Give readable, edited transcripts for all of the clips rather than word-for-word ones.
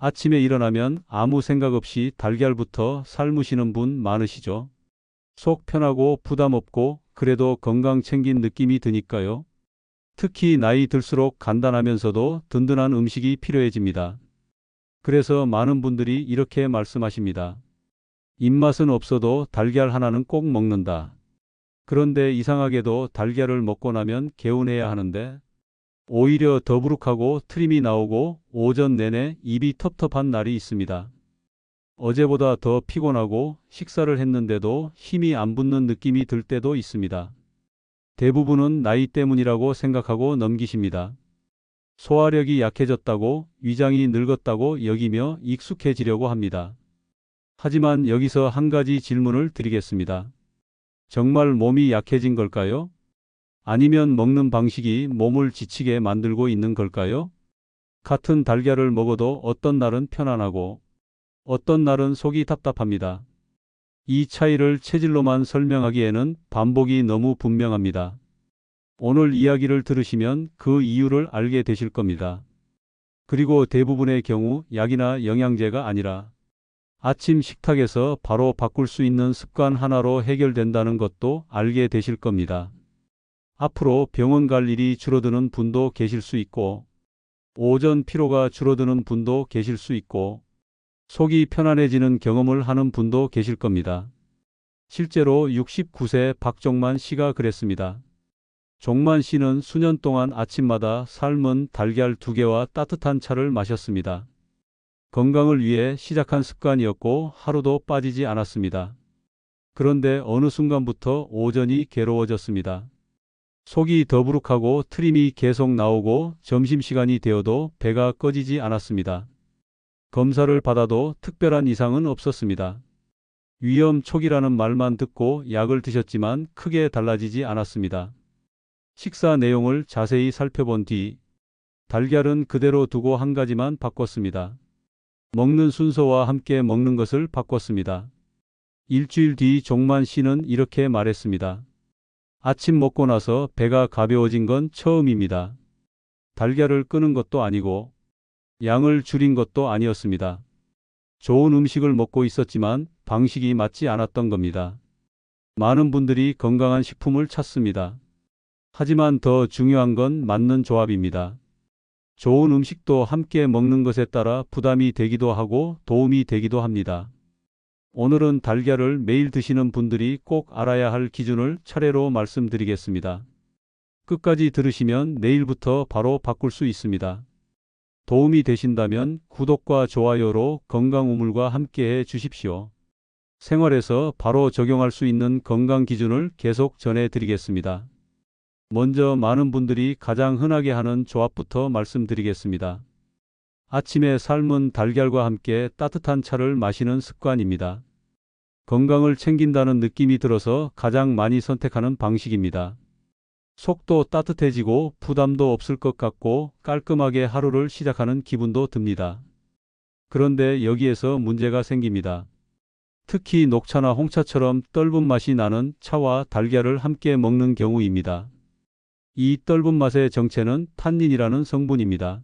아침에 일어나면 아무 생각 없이 달걀부터 삶으시는 분 많으시죠? 속 편하고 부담 없고 그래도 건강 챙긴 느낌이 드니까요. 특히 나이 들수록 간단하면서도 든든한 음식이 필요해집니다. 그래서 많은 분들이 이렇게 말씀하십니다. 입맛은 없어도 달걀 하나는 꼭 먹는다. 그런데 이상하게도 달걀을 먹고 나면 개운해야 하는데 오히려 더부룩하고 트림이 나오고 오전 내내 입이 텁텁한 날이 있습니다. 어제보다 더 피곤하고 식사를 했는데도 힘이 안 붙는 느낌이 들 때도 있습니다. 대부분은 나이 때문이라고 생각하고 넘기십니다. 소화력이 약해졌다고, 위장이 늙었다고 여기며 익숙해지려고 합니다. 하지만 여기서 한 가지 질문을 드리겠습니다. 정말 몸이 약해진 걸까요? 아니면 먹는 방식이 몸을 지치게 만들고 있는 걸까요? 같은 달걀을 먹어도 어떤 날은 편안하고 어떤 날은 속이 답답합니다. 이 차이를 체질로만 설명하기에는 반복이 너무 분명합니다. 오늘 이야기를 들으시면 그 이유를 알게 되실 겁니다. 그리고 대부분의 경우 약이나 영양제가 아니라 아침 식탁에서 바로 바꿀 수 있는 습관 하나로 해결된다는 것도 알게 되실 겁니다. 앞으로 병원 갈 일이 줄어드는 분도 계실 수 있고, 오전 피로가 줄어드는 분도 계실 수 있고, 속이 편안해지는 경험을 하는 분도 계실 겁니다. 실제로 69세 박종만 씨가 그랬습니다. 종만 씨는 수년 동안 아침마다 삶은 달걀 2개와 따뜻한 차를 마셨습니다. 건강을 위해 시작한 습관이었고 하루도 빠지지 않았습니다. 그런데 어느 순간부터 오전이 괴로워졌습니다. 속이 더부룩하고 트림이 계속 나오고 점심시간이 되어도 배가 꺼지지 않았습니다. 검사를 받아도 특별한 이상은 없었습니다. 위험 초기라는 말만 듣고 약을 드셨지만 크게 달라지지 않았습니다. 식사 내용을 자세히 살펴본 뒤 달걀은 그대로 두고 한 가지만 바꿨습니다. 먹는 순서와 함께 먹는 것을 바꿨습니다. 일주일 뒤 종만 씨는 이렇게 말했습니다. 아침 먹고 나서 배가 가벼워진 건 처음입니다. 달걀을 끄는 것도 아니고 양을 줄인 것도 아니었습니다. 좋은 음식을 먹고 있었지만 방식이 맞지 않았던 겁니다. 많은 분들이 건강한 식품을 찾습니다. 하지만 더 중요한 건 맞는 조합입니다. 좋은 음식도 함께 먹는 것에 따라 부담이 되기도 하고 도움이 되기도 합니다. 오늘은 달걀을 매일 드시는 분들이 꼭 알아야 할 기준을 차례로 말씀드리겠습니다. 끝까지 들으시면 내일부터 바로 바꿀 수 있습니다. 도움이 되신다면 구독과 좋아요로 건강 우물과 함께해 주십시오. 생활에서 바로 적용할 수 있는 건강 기준을 계속 전해드리겠습니다. 먼저 많은 분들이 가장 흔하게 하는 조합부터 말씀드리겠습니다. 아침에 삶은 달걀과 함께 따뜻한 차를 마시는 습관입니다. 건강을 챙긴다는 느낌이 들어서 가장 많이 선택하는 방식입니다. 속도 따뜻해지고 부담도 없을 것 같고 깔끔하게 하루를 시작하는 기분도 듭니다. 그런데 여기에서 문제가 생깁니다. 특히 녹차나 홍차처럼 떫은 맛이 나는 차와 달걀을 함께 먹는 경우입니다. 이 떫은 맛의 정체는 탄닌이라는 성분입니다.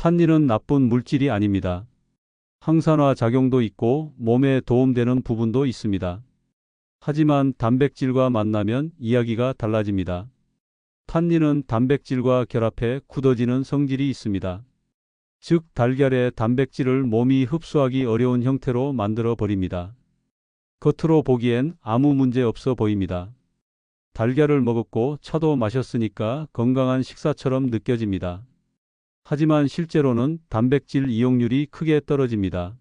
탄닌은 나쁜 물질이 아닙니다. 항산화 작용도 있고 몸에 도움되는 부분도 있습니다. 하지만 단백질과 만나면 이야기가 달라집니다. 탄닌은 단백질과 결합해 굳어지는 성질이 있습니다. 즉 달걀의 단백질을 몸이 흡수하기 어려운 형태로 만들어 버립니다. 겉으로 보기엔 아무 문제 없어 보입니다. 달걀을 먹었고 차도 마셨으니까 건강한 식사처럼 느껴집니다. 하지만 실제로는 단백질 이용률이 크게 떨어집니다.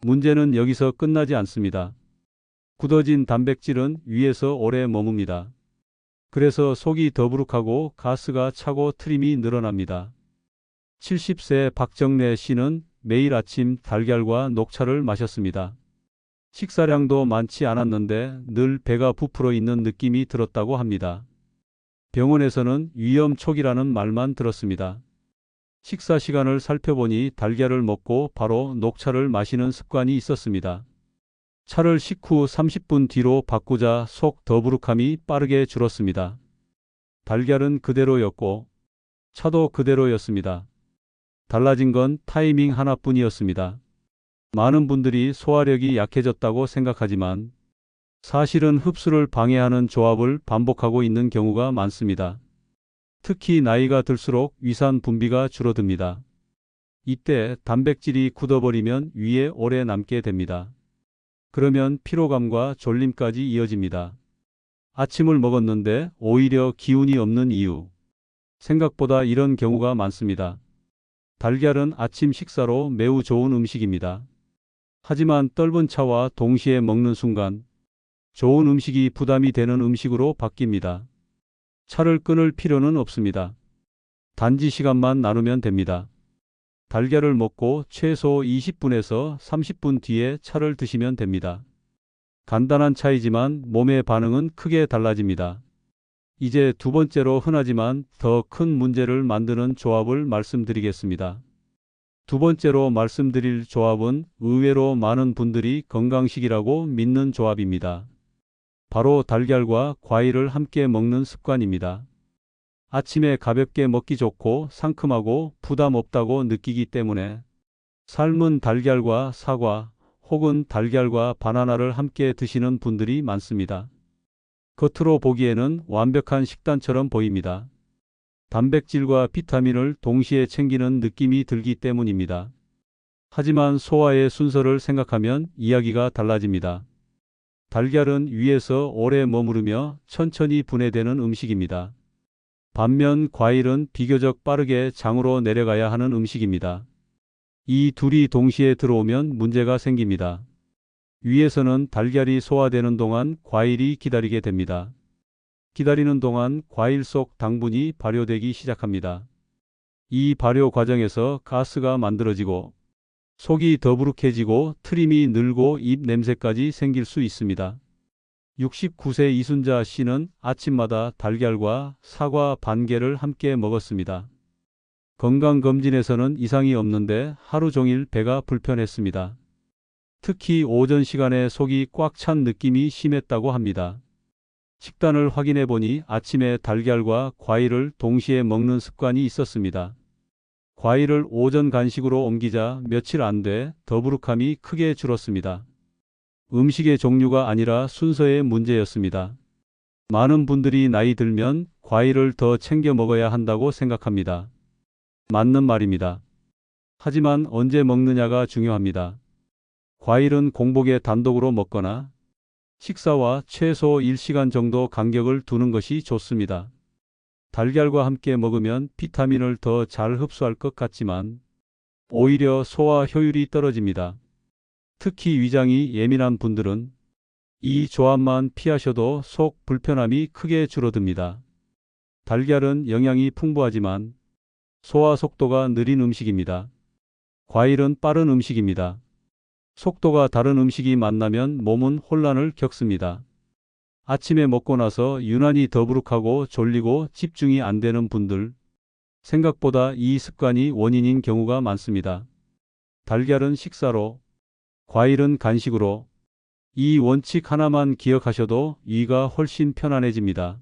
문제는 여기서 끝나지 않습니다. 굳어진 단백질은 위에서 오래 머뭅니다. 그래서 속이 더부룩하고 가스가 차고 트림이 늘어납니다. 70세 박정래 씨는 매일 아침 달걀과 녹차를 마셨습니다. 식사량도 많지 않았는데 늘 배가 부풀어 있는 느낌이 들었다고 합니다. 병원에서는 위험 초기라는 말만 들었습니다. 식사 시간을 살펴보니 달걀을 먹고 바로 녹차를 마시는 습관이 있었습니다. 차를 식후 30분 뒤로 바꾸자 속 더부룩함이 빠르게 줄었습니다. 달걀은 그대로였고 차도 그대로였습니다. 달라진 건 타이밍 하나뿐이었습니다. 많은 분들이 소화력이 약해졌다고 생각하지만 사실은 흡수를 방해하는 조합을 반복하고 있는 경우가 많습니다. 특히 나이가 들수록 위산 분비가 줄어듭니다. 이때 단백질이 굳어버리면 위에 오래 남게 됩니다. 그러면 피로감과 졸림까지 이어집니다. 아침을 먹었는데 오히려 기운이 없는 이유. 생각보다 이런 경우가 많습니다. 달걀은 아침 식사로 매우 좋은 음식입니다. 하지만 떫은 차와 동시에 먹는 순간 좋은 음식이 부담이 되는 음식으로 바뀝니다. 차를 끊을 필요는 없습니다. 단지 시간만 나누면 됩니다. 달걀을 먹고 최소 20분에서 30분 뒤에 차를 드시면 됩니다. 간단한 차이지만 몸의 반응은 크게 달라집니다. 이제 두 번째로 흔하지만 더 큰 문제를 만드는 조합을 말씀드리겠습니다. 두 번째로 말씀드릴 조합은 의외로 많은 분들이 건강식이라고 믿는 조합입니다. 바로 달걀과 과일을 함께 먹는 습관입니다. 아침에 가볍게 먹기 좋고 상큼하고 부담 없다고 느끼기 때문에 삶은 달걀과 사과 혹은 달걀과 바나나를 함께 드시는 분들이 많습니다. 겉으로 보기에는 완벽한 식단처럼 보입니다. 단백질과 비타민을 동시에 챙기는 느낌이 들기 때문입니다. 하지만 소화의 순서를 생각하면 이야기가 달라집니다. 달걀은 위에서 오래 머무르며 천천히 분해되는 음식입니다. 반면 과일은 비교적 빠르게 장으로 내려가야 하는 음식입니다. 이 둘이 동시에 들어오면 문제가 생깁니다. 위에서는 달걀이 소화되는 동안 과일이 기다리게 됩니다. 기다리는 동안 과일 속 당분이 발효되기 시작합니다. 이 발효 과정에서 가스가 만들어지고 속이 더부룩해지고 트림이 늘고 입 냄새까지 생길 수 있습니다. 69세 이순자 씨는 아침마다 달걀과 사과 반 개를 함께 먹었습니다. 건강검진에서는 이상이 없는데 하루 종일 배가 불편했습니다. 특히 오전 시간에 속이 꽉 찬 느낌이 심했다고 합니다. 식단을 확인해 보니 아침에 달걀과 과일을 동시에 먹는 습관이 있었습니다. 과일을 오전 간식으로 옮기자 며칠 안 돼 더부룩함이 크게 줄었습니다. 음식의 종류가 아니라 순서의 문제였습니다. 많은 분들이 나이 들면 과일을 더 챙겨 먹어야 한다고 생각합니다. 맞는 말입니다. 하지만 언제 먹느냐가 중요합니다. 과일은 공복에 단독으로 먹거나 식사와 최소 1시간 정도 간격을 두는 것이 좋습니다. 달걀과 함께 먹으면 비타민을 더 잘 흡수할 것 같지만 오히려 소화 효율이 떨어집니다. 특히 위장이 예민한 분들은 이 조합만 피하셔도 속 불편함이 크게 줄어듭니다. 달걀은 영양이 풍부하지만 소화 속도가 느린 음식입니다. 과일은 빠른 음식입니다. 속도가 다른 음식이 만나면 몸은 혼란을 겪습니다. 아침에 먹고 나서 유난히 더부룩하고 졸리고 집중이 안 되는 분들, 생각보다 이 습관이 원인인 경우가 많습니다. 달걀은 식사로, 과일은 간식으로, 이 원칙 하나만 기억하셔도 위가 훨씬 편안해집니다.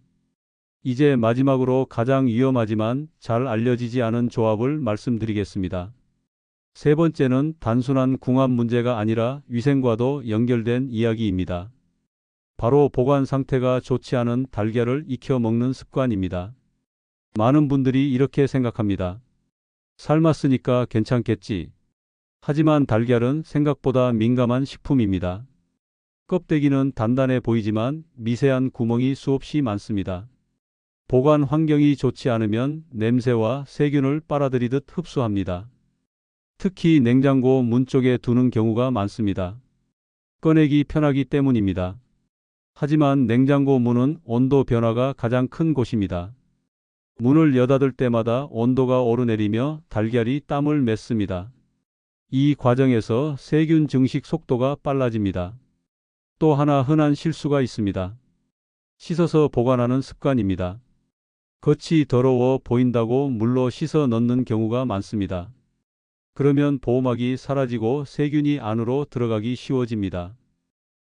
이제 마지막으로 가장 위험하지만 잘 알려지지 않은 조합을 말씀드리겠습니다. 세 번째는 단순한 궁합 문제가 아니라 위생과도 연결된 이야기입니다. 바로 보관 상태가 좋지 않은 달걀을 익혀 먹는 습관입니다. 많은 분들이 이렇게 생각합니다. 삶았으니까 괜찮겠지. 하지만 달걀은 생각보다 민감한 식품입니다. 껍데기는 단단해 보이지만 미세한 구멍이 수없이 많습니다. 보관 환경이 좋지 않으면 냄새와 세균을 빨아들이듯 흡수합니다. 특히 냉장고 문 쪽에 두는 경우가 많습니다. 꺼내기 편하기 때문입니다. 하지만 냉장고 문은 온도 변화가 가장 큰 곳입니다. 문을 여닫을 때마다 온도가 오르내리며 달걀이 땀을 맺습니다. 이 과정에서 세균 증식 속도가 빨라집니다. 또 하나 흔한 실수가 있습니다. 씻어서 보관하는 습관입니다. 겉이 더러워 보인다고 물로 씻어 넣는 경우가 많습니다. 그러면 보호막이 사라지고 세균이 안으로 들어가기 쉬워집니다.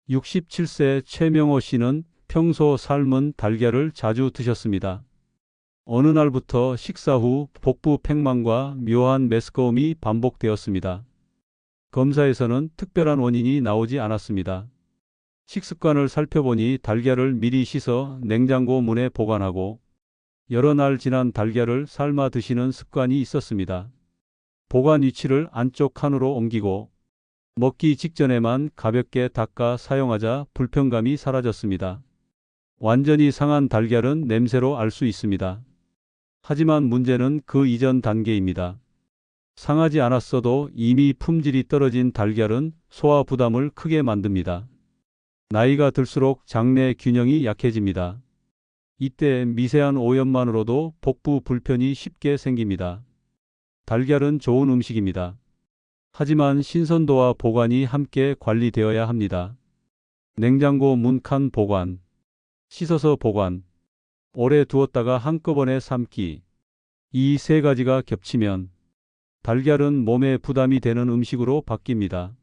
67세 최명호 씨는 평소 삶은 달걀을 자주 드셨습니다. 어느 날부터 식사 후 복부 팽만과 묘한 메스꺼움이 반복되었습니다. 검사에서는 특별한 원인이 나오지 않았습니다. 식습관을 살펴보니 달걀을 미리 씻어 냉장고 문에 보관하고 여러 날 지난 달걀을 삶아 드시는 습관이 있었습니다. 보관 위치를 안쪽 칸으로 옮기고 먹기 직전에만 가볍게 닦아 사용하자 불편감이 사라졌습니다. 완전히 상한 달걀은 냄새로 알 수 있습니다. 하지만 문제는 그 이전 단계입니다. 상하지 않았어도 이미 품질이 떨어진 달걀은 소화 부담을 크게 만듭니다. 나이가 들수록 장내 균형이 약해집니다. 이때 미세한 오염만으로도 복부 불편이 쉽게 생깁니다. 달걀은 좋은 음식입니다. 하지만 신선도와 보관이 함께 관리되어야 합니다. 냉장고 문칸 보관, 씻어서 보관, 오래 두었다가 한꺼번에 삶기. 이 세 가지가 겹치면 달걀은 몸에 부담이 되는 음식으로 바뀝니다.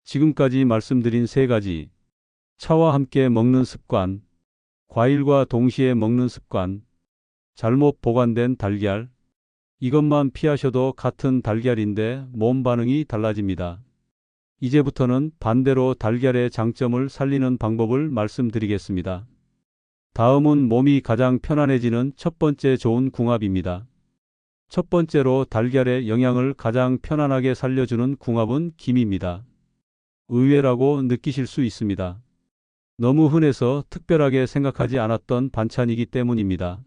지금까지 말씀드린 세 가지, 차와 함께 먹는 습관, 과일과 동시에 먹는 습관, 잘못 보관된 달걀, 이것만 피하셔도 같은 달걀인데 몸 반응이 달라집니다. 이제부터는 반대로 달걀의 장점을 살리는 방법을 말씀드리겠습니다. 다음은 몸이 가장 편안해지는 첫 번째 좋은 궁합입니다. 첫 번째로 달걀의 영양을 가장 편안하게 살려주는 궁합은 김입니다. 의외라고 느끼실 수 있습니다. 너무 흔해서 특별하게 생각하지 않았던 반찬이기 때문입니다.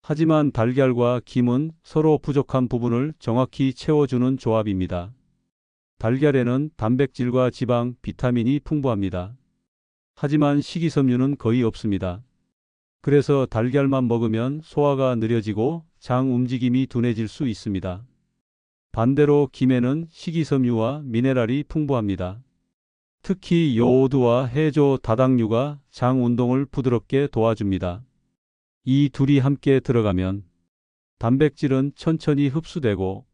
하지만 달걀과 김은 서로 부족한 부분을 정확히 채워주는 조합입니다. 달걀에는 단백질과 지방, 비타민이 풍부합니다. 하지만 식이섬유는 거의 없습니다. 그래서 달걀만 먹으면 소화가 느려지고 장 움직임이 둔해질 수 있습니다. 반대로 김에는 식이섬유와 미네랄이 풍부합니다. 특히 요오드와 해조 다당류가 장 운동을 부드럽게 도와줍니다. 이 둘이 함께 들어가면 단백질은 천천히 흡수되고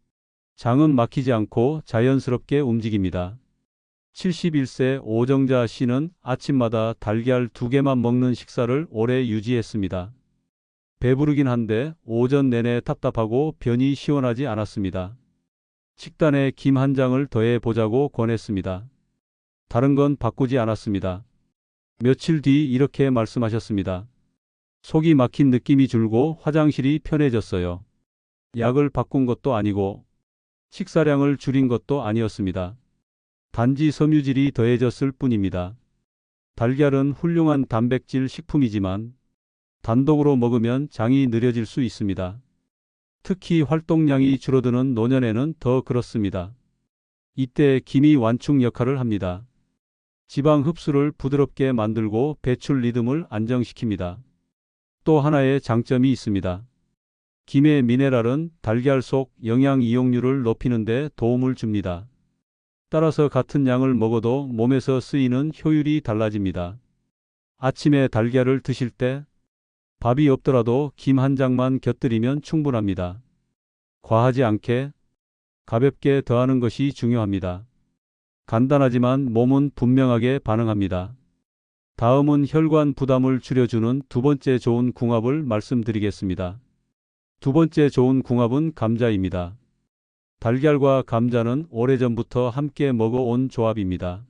장은 막히지 않고 자연스럽게 움직입니다. 71세 오정자 씨는 아침마다 달걀 2개만 먹는 식사를 오래 유지했습니다. 배부르긴 한데 오전 내내 답답하고 변이 시원하지 않았습니다. 식단에 김 한 장을 더해 보자고 권했습니다. 다른 건 바꾸지 않았습니다. 며칠 뒤 이렇게 말씀하셨습니다. 속이 막힌 느낌이 줄고 화장실이 편해졌어요. 약을 바꾼 것도 아니고 식사량을 줄인 것도 아니었습니다. 단지 섬유질이 더해졌을 뿐입니다. 달걀은 훌륭한 단백질 식품이지만 단독으로 먹으면 장이 느려질 수 있습니다. 특히 활동량이 줄어드는 노년에는 더 그렇습니다. 이때 김이 완충 역할을 합니다. 지방 흡수를 부드럽게 만들고 배출 리듬을 안정시킵니다. 또 하나의 장점이 있습니다. 김의 미네랄은 달걀 속 영양 이용률을 높이는 데 도움을 줍니다. 따라서 같은 양을 먹어도 몸에서 쓰이는 효율이 달라집니다. 아침에 달걀을 드실 때 밥이 없더라도 김 한 장만 곁들이면 충분합니다. 과하지 않게 가볍게 더하는 것이 중요합니다. 간단하지만 몸은 분명하게 반응합니다. 다음은 혈관 부담을 줄여주는 두 번째 좋은 궁합을 말씀드리겠습니다. 두 번째 좋은 궁합은 감자입니다. 달걀과 감자는 오래전부터 함께 먹어온 조합입니다.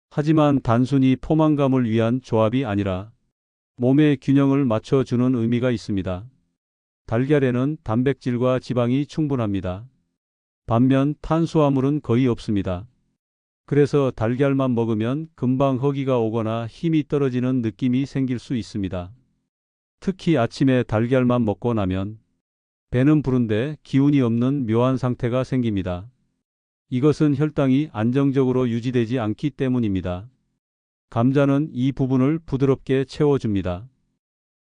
하지만 단순히 포만감을 위한 조합이 아니라 몸의 균형을 맞춰주는 의미가 있습니다. 달걀에는 단백질과 지방이 충분합니다. 반면 탄수화물은 거의 없습니다. 그래서 달걀만 먹으면 금방 허기가 오거나 힘이 떨어지는 느낌이 생길 수 있습니다. 특히 아침에 달걀만 먹고 나면 배는 부른데 기운이 없는 묘한 상태가 생깁니다. 이것은 혈당이 안정적으로 유지되지 않기 때문입니다. 감자는 이 부분을 부드럽게 채워줍니다.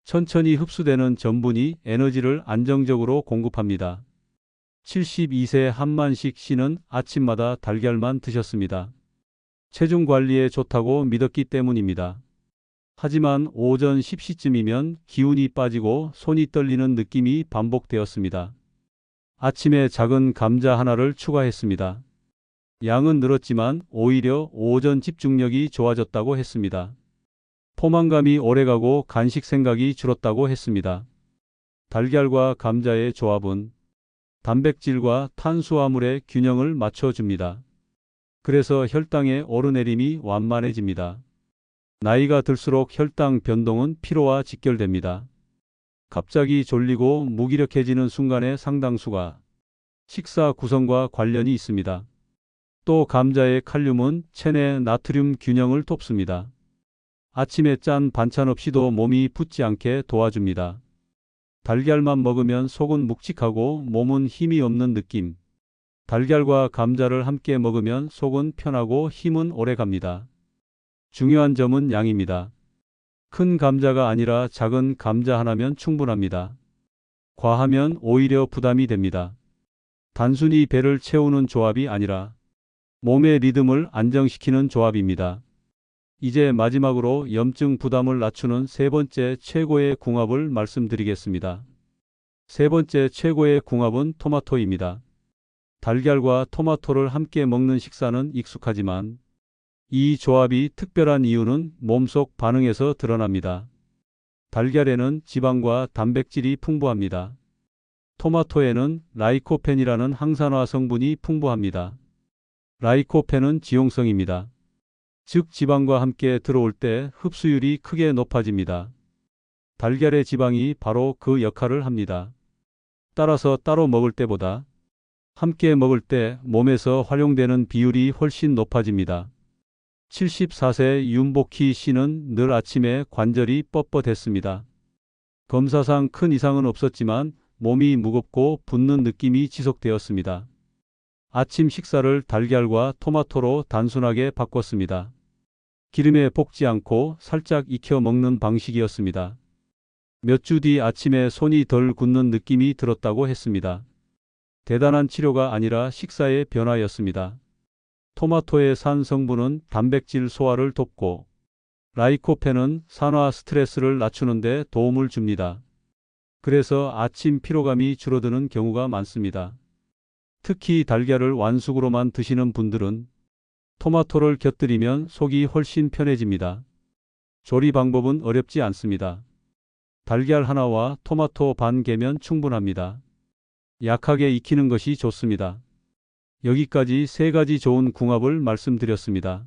천천히 흡수되는 전분이 에너지를 안정적으로 공급합니다. 72세 한만식 씨는 아침마다 달걀만 드셨습니다. 체중 관리에 좋다고 믿었기 때문입니다. 하지만 오전 10시쯤이면 기운이 빠지고 손이 떨리는 느낌이 반복되었습니다. 아침에 작은 감자 하나를 추가했습니다. 양은 늘었지만 오히려 오전 집중력이 좋아졌다고 했습니다. 포만감이 오래가고 간식 생각이 줄었다고 했습니다. 달걀과 감자의 조합은 단백질과 탄수화물의 균형을 맞춰줍니다. 그래서 혈당의 오르내림이 완만해집니다. 나이가 들수록 혈당 변동은 피로와 직결됩니다. 갑자기 졸리고 무기력해지는 순간의 상당수가 식사 구성과 관련이 있습니다. 또 감자의 칼륨은 체내 나트륨 균형을 돕습니다. 아침에 짠 반찬 없이도 몸이 붓지 않게 도와줍니다. 달걀만 먹으면 속은 묵직하고 몸은 힘이 없는 느낌. 달걀과 감자를 함께 먹으면 속은 편하고 힘은 오래 갑니다. 중요한 점은 양입니다. 큰 감자가 아니라 작은 감자 하나면 충분합니다. 과하면 오히려 부담이 됩니다. 단순히 배를 채우는 조합이 아니라 몸의 리듬을 안정시키는 조합입니다. 이제 마지막으로 염증 부담을 낮추는 세 번째 최고의 궁합을 말씀드리겠습니다. 세 번째 최고의 궁합은 토마토입니다. 달걀과 토마토를 함께 먹는 식사는 익숙하지만 이 조합이 특별한 이유는 몸속 반응에서 드러납니다. 달걀에는 지방과 단백질이 풍부합니다. 토마토에는 라이코펜이라는 항산화 성분이 풍부합니다. 라이코펜은 지용성입니다. 즉 지방과 함께 들어올 때 흡수율이 크게 높아집니다. 달걀의 지방이 바로 그 역할을 합니다. 따라서 따로 먹을 때보다 함께 먹을 때 몸에서 활용되는 비율이 훨씬 높아집니다. 74세 윤복희 씨는 늘 아침에 관절이 뻣뻣했습니다. 검사상 큰 이상은 없었지만 몸이 무겁고 붓는 느낌이 지속되었습니다. 아침 식사를 달걀과 토마토로 단순하게 바꿨습니다. 기름에 볶지 않고 살짝 익혀 먹는 방식이었습니다. 몇 주 뒤 아침에 손이 덜 굳는 느낌이 들었다고 했습니다. 대단한 치료가 아니라 식사의 변화였습니다. 토마토의 산 성분은 단백질 소화를 돕고 라이코펜은 산화 스트레스를 낮추는 데 도움을 줍니다. 그래서 아침 피로감이 줄어드는 경우가 많습니다. 특히 달걀을 완숙으로만 드시는 분들은 토마토를 곁들이면 속이 훨씬 편해집니다. 조리 방법은 어렵지 않습니다. 달걀 하나와 토마토 반 개면 충분합니다. 약하게 익히는 것이 좋습니다. 여기까지 세 가지 좋은 궁합을 말씀드렸습니다.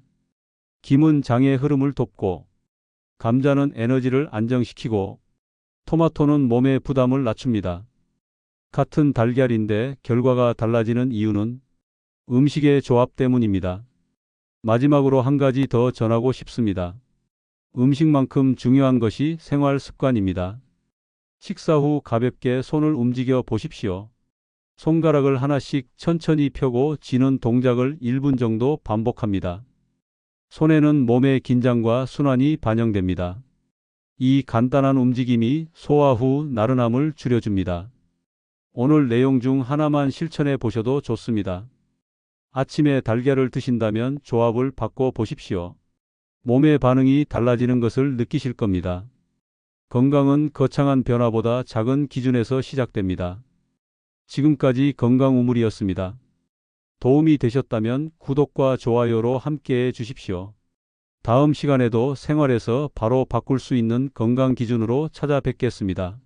김은 장의 흐름을 돕고, 감자는 에너지를 안정시키고, 토마토는 몸의 부담을 낮춥니다. 같은 달걀인데 결과가 달라지는 이유는 음식의 조합 때문입니다. 마지막으로 한 가지 더 전하고 싶습니다. 음식만큼 중요한 것이 생활 습관입니다. 식사 후 가볍게 손을 움직여 보십시오. 손가락을 하나씩 천천히 펴고 쥐는 동작을 1분 정도 반복합니다. 손에는 몸의 긴장과 순환이 반영됩니다. 이 간단한 움직임이 소화 후 나른함을 줄여줍니다. 오늘 내용 중 하나만 실천해 보셔도 좋습니다. 아침에 달걀을 드신다면 조합을 바꿔 보십시오. 몸의 반응이 달라지는 것을 느끼실 겁니다. 건강은 거창한 변화보다 작은 기준에서 시작됩니다. 지금까지 건강우물이었습니다. 도움이 되셨다면 구독과 좋아요로 함께해 주십시오. 다음 시간에도 생활에서 바로 바꿀 수 있는 건강 기준으로 찾아뵙겠습니다.